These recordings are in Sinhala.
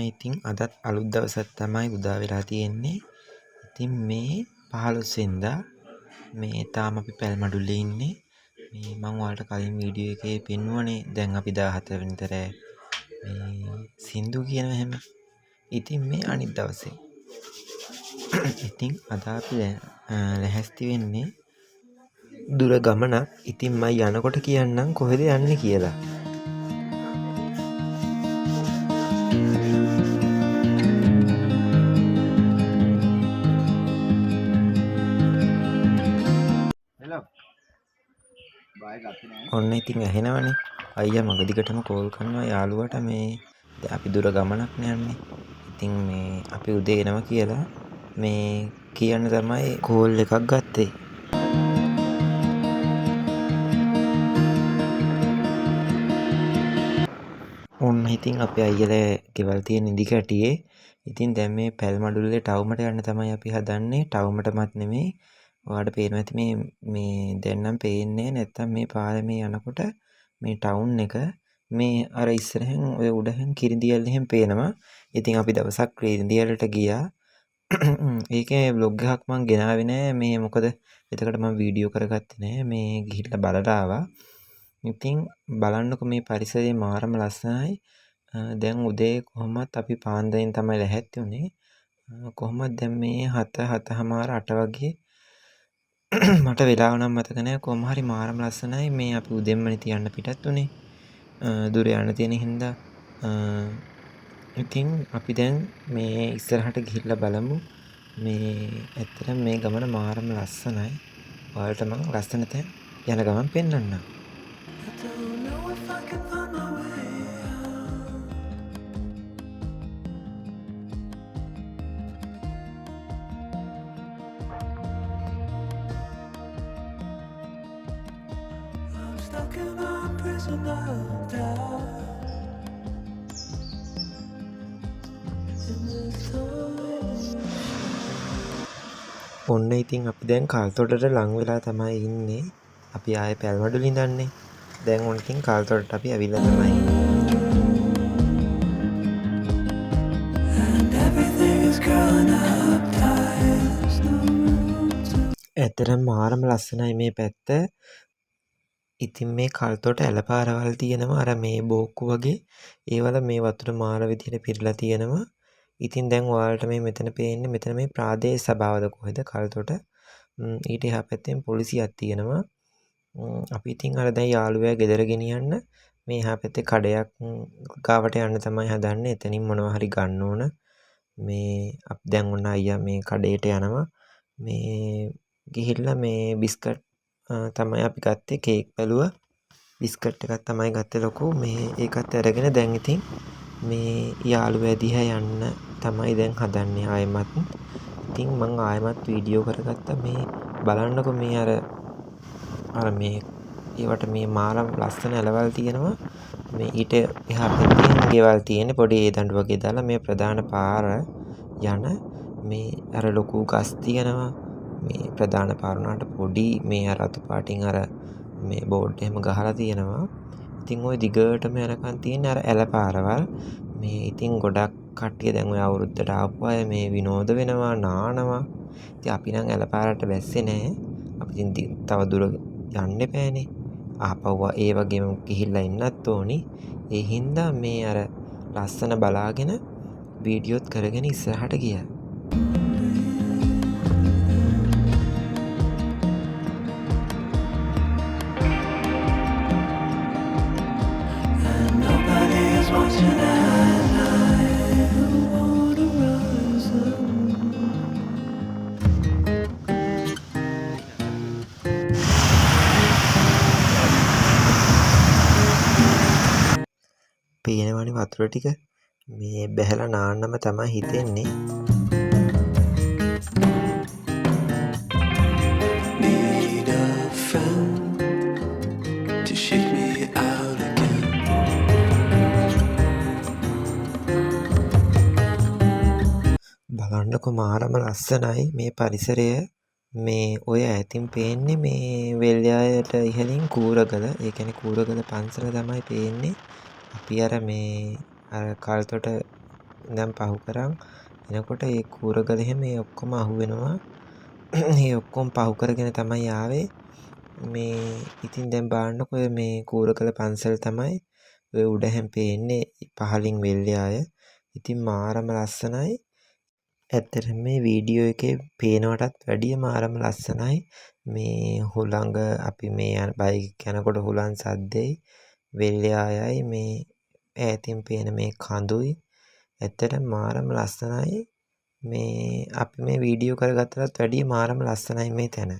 ඉතින් අදත් අලුත් දවසක් තමයි උදා වෙලා තියෙන්නේ. ඉතින් මේ 15 වෙනිදා මේ තාම අපි පැල්මඩුල්ලේ ඉන්නේ. මේ මම ඔයාලට කලින් වීඩියෝ එකේ පෙන්වුවනේ දැන් අපි 14 වෙනිදා රෑ මේ සින්දු කියනවා එහෙම. ඉතින් මේ අනිත් දවසේ. ඉතින් අද අපි ලැහැස්ති වෙන්නේ දුර ගමනක්. ඉතින් මම යනකොට කියන්නම් කොහෙද යන්නේ කියලා. ඔන්න ඉතින් ඇහෙනවනේ. අයියා මග දිගටම කෝල් කරනවා යාළුවට මේ දැන් අපි දුර ගමනක් යන්නේ. ඉතින් මේ අපි උදේ එනවා කියලා මේ කියන්න තමයි කෝල් එකක් ගත්තේ. ඔන්න ඉතින් අපේ අයියලා ගෙවල් තියෙන ඉදි කැටියේ. ඉතින් දැන් මේ පැල්මඩුල්ලේ ටවුමට යන්න තමයි අපි හදන්නේ. ටවුමටමත් නෙමෙයි. ඔයාලට පේනවා ඇති මේ දැන් නම් පේන්නේ නැත්තම් මේ පාරේ මේ යනකොට මේ ටවුන් එක මේ අර ඉස්සරහෙන් ඔය උඩහෙන් කිරිඳියල් එහෙම පේනවා. ඉතින් අපි දවසක් කිරිඳියලට ගියා. ඒකේ vlog එකක් මම ගෙනාවේ නෑ මේ මොකද එතකොට මම වීඩියෝ කරගත්තේ නෑ. මේ ගිහිල්ලා බලලා ආවා. ඉතින් බලන්නකෝ මේ පරිසරය මාරම ලස්සනයි. දැන් උදේ කොහොමත් අපි පාන්දරෙන් තමයි ලැහැත්ති උනේ. කොහොමද දැන් මේ 7:08 වගේ මට වෙලාව නම් මතක නෑ. කොහොම හරි මාරම ලස්සනයි. මේ අපි උදෙන්මනේ තියන්න පිටත් උනේ. දුර යන්න තියෙන හින්දා ඉතින් අපි දැන් මේ ඉස්සරහට ගිහිල්ලා බලමු. මේ ඇත්තටම මේ ගමන මාරම ලස්සනයි. ඔයාලට මම ලස්සන තැන් යන ගමන් පෙන්නන්නම්. ඔන්න ඉතින් අපි දැන් කාල්තොටට ලං වෙලා තමයි ඉන්නේ. අපි ආයේ පැල්මඩුල්ලේ ඉඳන්නේ. දැන් ඔන්න ඉතින් කාල්තොටට අපි ඇවිල්ලා තමයි. ඇත්තටම මාරම ලස්සනයි මේ පැත්ත. ඉතින් මේ කල්තොට ඇලපාරවල් තියෙනවා අර මේ බෝක්කු වගේ. ඒවල මේ වතුර මාර විදිහට පිරලා තියෙනවා. ඉතින් දැන් ඔයාලට මේ මෙතන පේන්නේ මෙතන මේ ප්‍රාදේශ සභාවද කොහෙද කල්තොට. ඊට එහා පැත්තෙන් පොලිසියක් තියෙනවා. අපි ඉතින් අර දැන් යාළුවා ගෙදර ගෙනියන්න මේ එහා පැත්තේ කඩයක් ගාවට යන්න තමයි හදන්නේ. එතනින් මොනවා හරි ගන්න ඕන. මේ අපි දැන් ඔන්න අයියා මේ කඩේට යනවා. මේ ගිහිල්ලා මේ බිස්කට් තමයි අපි ගත්තේ. කේක් බැලුවා. බිස්කට් එකක් තමයි ගත්තේ ලොකු. මේ ඒකත් අරගෙන දැන් ඉතින් මේ යාළුවා දිහා යන්න තමයි දැන් හදන්නේ ආයෙමත්. ඉතින් මම ආයෙමත් වීඩියෝ කරගත්තා. මේ බලන්නකො මේ අර මේ ඒවට මේ මාරම් ලස්සන ඇලවල් තියෙනවා. මේ ඊට එහා පැත්තෙන් ගෙවල් තියෙන්නේ පොඩි ඒ දඬු වගේ දාලා මේ ප්‍රධාන පාර යන මේ අර ලොකු ගස් තියෙනවා. මේ ප්‍රධාන පාර උනාට පොඩි මේ අර අතු පාටින් අර මේ බෝඩ් එහෙම ගහලා තියෙනවා. ඉතින් ওই දිගටම යනකන් තියෙන අර ඇල පාරවල් මේ ඉතින් ගොඩක් කට්ටිය දැන් ඔය අවුරුද්දට ආපු අය මේ විනෝද වෙනවා නානවා. ඉතින් අපි නම් ඇල පාරට බැස්සේ නෑ. අපි ඉතින් තව දුර යන්න එපානේ. ආපහු ඒ වගේම ගිහිල්ලා ඉන්නත් ඕනි. ඒ හින්දා මේ අර ලස්සන බලාගෙන වීඩියෝත් කරගෙන ඉස්සරහට ගියා. පේනවනේ වතුර ටික මේ බැහැලා නාන්නම තමයි හිතෙන්නේ. බලන්නකො මාරම ලස්සනයි මේ පරිසරය. මේ ඔය ඈතින් පේන්නේ මේ වෙල්යායට ඉහළින් කූරගල. ඒ කියන්නේ කූරගල පන්සල තමයි පේන්නේ. අපි අර මේ අර කල්තොට ඉඳන් පහු කරන් එනකොට ඒ කූරගල එහෙම මේ ඔක්කොම අහු වෙනවා. ඒ ඔක්කොම පහු කරගෙන තමයි ආවේ. මේ ඉතින් දැන් බලන්නකො මේ කූරගල පන්සල තමයි ඔය උඩ හැම් පේන්නේ පහලින් වෙල්යාය. ඉතින් මාරම ලස්සනයි. ඇත්තටම මේ වීඩියෝ එකේ පේනවටත් වැඩිය මාරම ලස්සනයි. මේ හුළඟ අපි මේ බයික් යනකොට හුළං සද්දෙයි වෙල්යායයි මේ ඈතින් පේන මේ කඳුයි. ඇත්තටම මාරම ලස්සනයි. මේ අපි මේ වීඩියෝ කරගත්තටත් වැඩිය මාරම ලස්සනයි මේ තැන.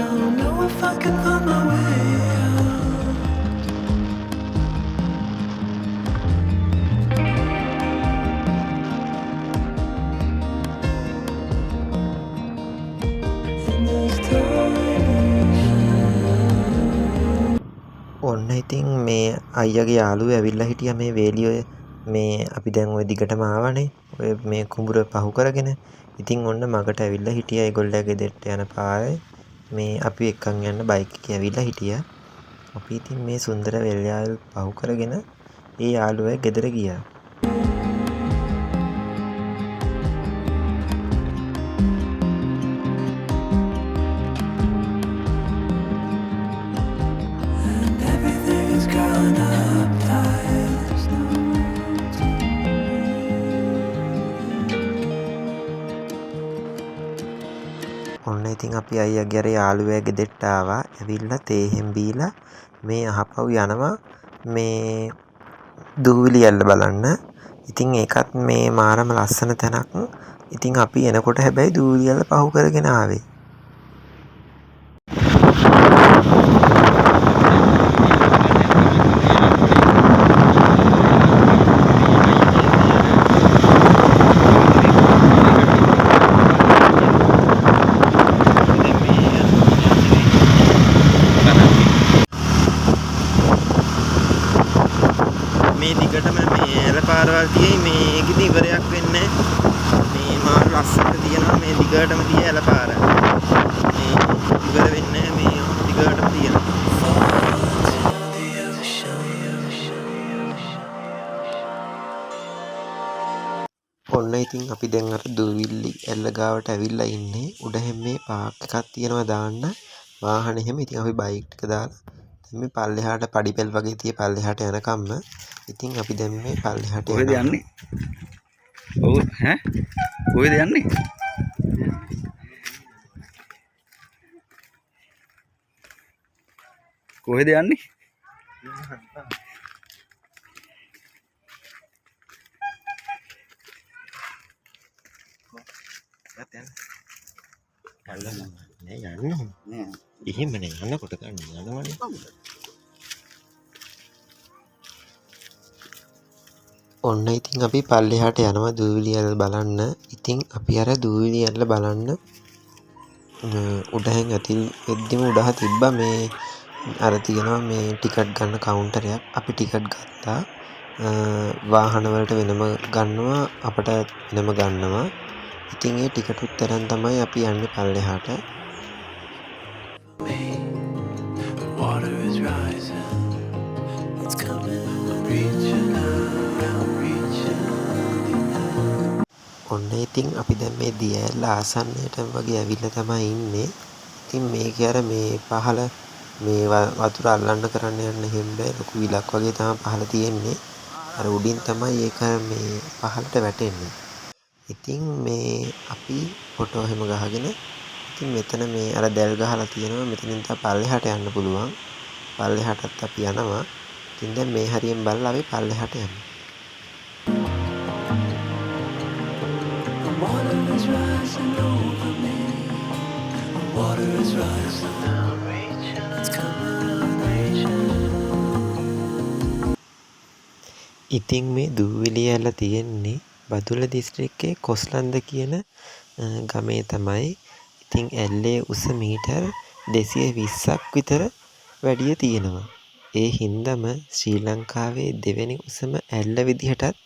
Don't know if I can find my way out. In this ඔන්න ඉතින් මේ අයියාගේ යාළුවෝ ඇවිල්ලා හිටියා මේ වේලිය මේ අපි දැන් ওই දිගටම ආවනේ. ඔය මේ කුඹුර පහු කරගෙන. ඉතින් ඔන්න මගට ඇවිල්ලා හිටියා ඒගොල්ලෝ ගෙදරට යන පාරේ. මේ අපි එක්කන් යන්න බයික් එකේ ඇවිල්ලා හිටියා. අපි ඉතින් මේ සුන්දර වෙල්යාවල් පහු කරගෙන ඒ යාළුවා ගෙදර ගියා. everything's gone up tight. ඔන්න ඉතින් අපි අයියාගේ අර යාළුවා ගෙදරට ආවා. ඇවිල්ලා තේ හැම් බීලා මේ අහපව් යනවා මේ දූවිලි ඇල්ල බලන්න. ඉතින් ඒකත් මේ මාරම ලස්සන තැනක්. ඉතින් අපි එනකොට හැබැයි දූවිලි ඇල්ල පහු කරගෙන ආවේ. මේ දිගටම මේ ඇල පාරවල් තියෙයි මේකෙදි ඉවරයක් වෙන්නේ මේ මාර ලස්සනට තියෙනවා මේ දිගටම තියෙන ඇල පාර මේ ඉවර වෙන්නේ මේ දිගටම තියෙනවා. ඔන්න ඉතින් අපි දැන් අර දූවිලි ඇල්ල ගාවට ඇවිල්ලා ඉන්නේ. උඩ හැම මේ පාක් එකක් තියෙනවා දාන්න වාහන එහෙම. ඉතින් අපි බයික් එක දාලා දැන් මේ පල්ලෙහාට පඩිපෙල් වගේ තිය පල්ලෙහාට යනකම්ම ඉතින් අපි දැන් මේ පල්ලෙහාට කොහෙද යන්නේ? ඔව් ඈ කොහෙද යන්නේ? කොහෙද යන්නේ? යන්නේ එහෙමනේ යනකොට ගන්න යනවනේ. ඔන්න ඉතින් අපි පල්ලෙහාට යනවා දූවිලි ඇල්ල බලන්න. ඉතින් අපි අර දූවිලි ඇල්ල බලන්න උඩහෙන් ඇතිල් වෙද්දිම උඩහ තිබ්බා මේ අර තියෙනවා මේ ටිකට් ගන්න කවුන්ටරයක්. අපි ටිකට් ගත්තා. වාහන වලට වෙනම ගන්නවා අපට වෙනම ගන්නවා. ඉතින් ඒ ටිකට් උත්තරන් තමයි අපි යන්නේ පල්ලෙහාට. The water is rising. It's coming, reaching around, reaching. ඔන්න ඉතින් අපි දැන් මේ දියඇල්ල ආසන්නයටම වගේ ඇවිල්ලා තමයි ඉන්නේ. ඉතින් මේකේ අර මේ පහළ මේ වතුර අල්ලන්න කරන්න යන්න එහෙම බෑ. ලොකු විලක් වගේ තමයි පහළ තියෙන්නේ. අර උඩින් තමයි ඒක මේ පහළට වැටෙන්නේ. ඉතින් මේ අපි ෆොටෝ එහෙම ගහගෙන ඉතින් මෙතන මේ අර දැල් ගහලා තියෙනවා. මෙතනින් තමයි පල්ලෙහාට යන්න පුළුවන්. පල්ලෙහාටත් අපි යනවා. ඉතින් දැන් මේ හරියෙන් බලලා අපි පල්ලෙහාට යනවා. The water is rising over me. The water is rising now, reaching. It's coming, reaching. ඉතින් මේ දූවිලි ඇල්ල තියෙන්නේ බදුල්ල දිස්ත්‍රික්කයේ කොස්ලන්ද කියන ගමේ තමයි. ඉතින් ඇල්ලේ උස මීටර් 220ක් විතර වැඩිය තියෙනවා. ඒ හින්දම ශ්‍රී ලංකාවේ දෙවැනි උසම ඇල්ල විදිහටත්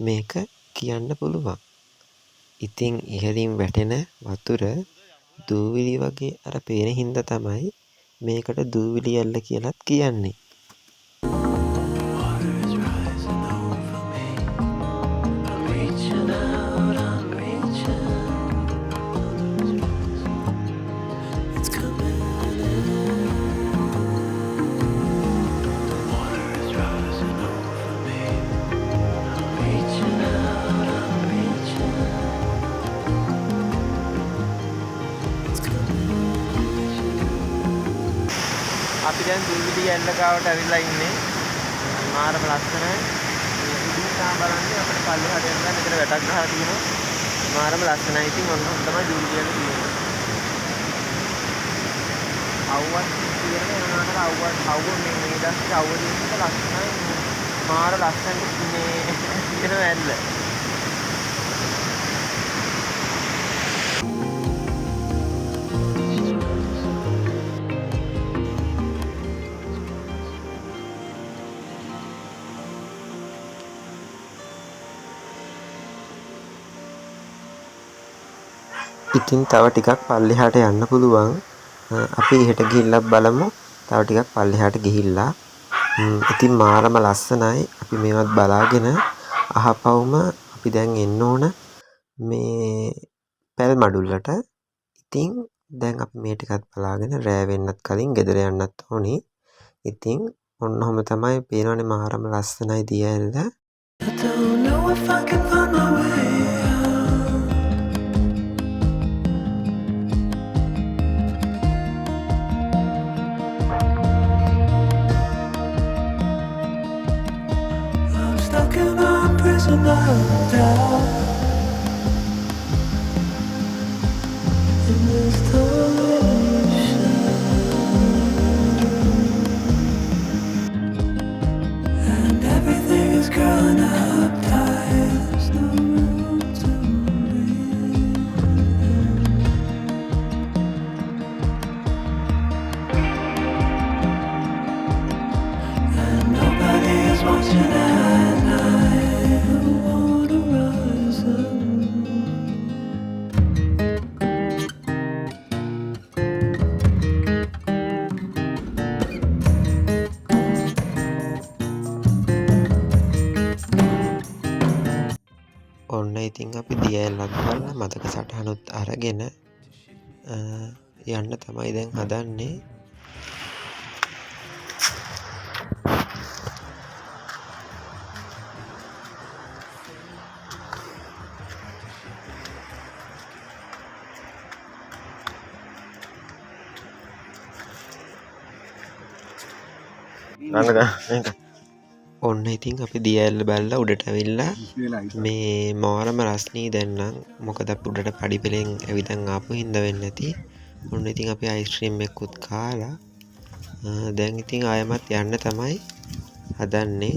මේක කියන්න පුළුවන්. ඉතින් ඉහළින් වැටෙන වතුර දූවිලි වගේ අර පේන හින්දා තමයි මේකට දූවිලි ඇල්ල කියලත් කියන්නේ. Water is rising over me. I'm reaching out, I'm reaching. It's coming in. Water is rising over me. I'm reaching out, I'm reaching. It's coming. අපි දැන් දූවිලි ඇල්ල ගාවට ඇවිල්ලා ඉන්නේ. මාරම ලස්සනයි. ඉතින් තා බලන්නේ අපිට පල්ලෙහාට යනවා මෙතන වැටක් ගහලා තියෙනවා. මාරම ලස්සනයි. ඉතින් ඔන්න තමයි දූවිලි ඇල්ල තියෙන්නේ. අවුවත් තියෙන එනවාට අවුව මේ දැස්සේ අවුව දෙන්න ලස්සනයි. මාර ලස්සනට මේ තියෙන ඇල්ල. ඉතින් තව ටිකක් පල්ලෙහාට යන්න පුළුවන්. අපි එහෙට ගිහිල්ලා බලමු. තව ටිකක් පල්ලෙහාට ගිහිල්ලා. ඉතින් මාරම ලස්සනයි. අපි මේවත් බලාගෙන අහපවුම අපි දැන් එන්න ඕන මේ පැල් මඩුල්ලට. ඉතින් දැන් අපි මේ ටිකත් බලාගෙන රෑ වෙන්නත් කලින් ගෙදර යන්නත් ඕනි. ඉතින් ඔන්න ඔහොම තමයි පේනවනේ මාරම ලස්සනයි දිය ඇල්ල. I don't know if I can find my way out. I'm stuck in a prison of doubt. In this ocean, and everything is growing up tight. There's no room to breathe. And nobody is watching at night. I wanna rise up. ඔන්න ඉතින් අපි දිය ඇල්ලක් බලලා මතක සටහනුත් අරගෙන යන්න තමයි දැන් හදන්නේ. ඔන්න ඉතින් අපි දිය ඇල්ල බලලා උඩට ඇවිල්ලා මේ මාරම රස්නී දැන් නම් මොකද අපි උඩට පඩි පෙලෙන් ඇවිදන් ආපු හින්දා වෙන්නේ නැති. ඔන්න ඉතින් අපි අයිස්ක්‍රීම් එකකුත් කාලා දැන් ඉතින් ආයෙමත් යන්න තමයි හදන්නේ.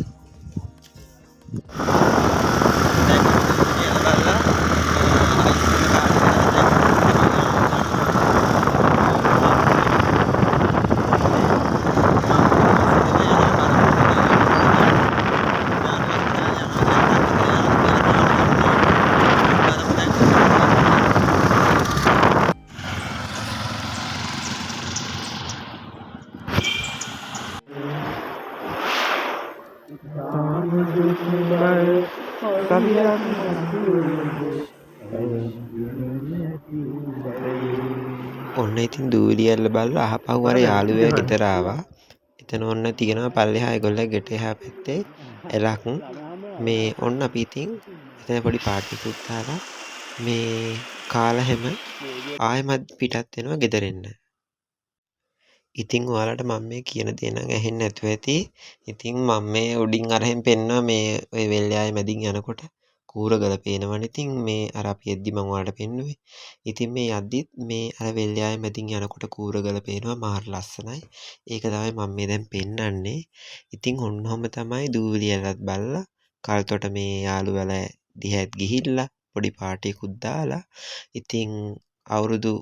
ඔන්න ඉතින් දූවිලි ඇල්ල බලලා අහපහු අර යාළුවයා ගෙදර ආවා. එතන ඔන්න තියෙනවා පල්ලෙහා ඒගොල්ලෝ ගෙට එහා පැත්තේ එලක්. මේ ඔන්න අපි ඉතින් එතන පොඩි පාටිකුත් දාලා මේ කාලා හැම ආයෙමත් පිටත් වෙනවා ගෙදර එන්න. ඉතින් ඔයාලට මම මේ කියන දේ නම් ඇහෙන්නේ නැතුව ඇති. ඉතින් මම මේ උඩින් අරහෙන් පෙන්නවා මේ ඔය වෙල්යාවේ මැදින් යනකොට කූරගල පේනවනේ. ඉතින් මේ අර අපි එද්දි මම ඔයාලට පෙන්නුවේ. ඉතින් මේ යද්දිත් මේ අර වෙල්යාවේ මැදින් යනකොට කූරගල පේනවා මාර ලස්සනයි. ඒක තමයි මම මේ දැන් පෙන්වන්නේ. ඉතින් ඔන්නෝම තමයි දූවිලි ඇලත් බලලා කල්තොට මේ යාළුවලා දිහාත් ගිහිල්ලා පොඩි පාටියකුත් දාලා ඉතින් අවුරුදු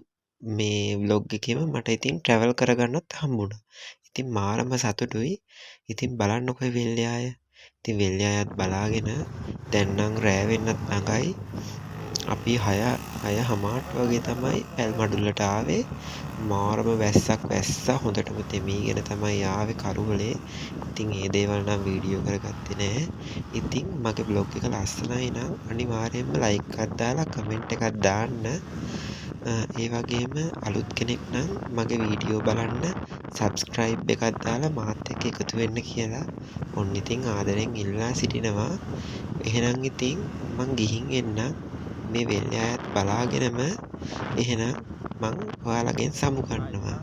මේ vlog එකේම මට ඉතින් travel කරගන්නත් හම්බුණා. ඉතින් මාරම සතුටුයි. ඉතින් බලන්නකො වෙල්යාය. ඉතින් වෙල්යායත් බලාගෙන දැන් නම් රෑ වෙන්නත් ළඟයි. අපි 6:00 වගේ තමයි පැල් මඩුල්ලට ආවේ. මාරම වැස්සක් වැස්සා හොඳටම තෙමීගෙන තමයි ආවේ කරුවලේ. ඉතින් ඒ දේවල් නම් වීඩියෝ කරගත්තේ නෑ. ඉතින් මගේ බ්ලොග් එක ලස්සනයි නම් අනිවාර්යයෙන්ම ලයික් එකක් දාලා කමෙන්ට් එකක් දාන්න. ඒ වගේම අලුත් කෙනෙක් නම් මගේ වීඩියෝ බලන්න සබ්ස්ක්‍රයිබ් එකක් දාලා මාත් එක්ක එකතු වෙන්න කියලා ඔන්න ඉතින් ආදරෙන් ඉල්ලා සිටිනවා. එහෙනම් ඉතින් මං ගිහින් එන්නම්. මේ වෙල්යායත් බලාගෙනම එහෙනම් මං ඔයාලගෙන් සමු ගන්නවා.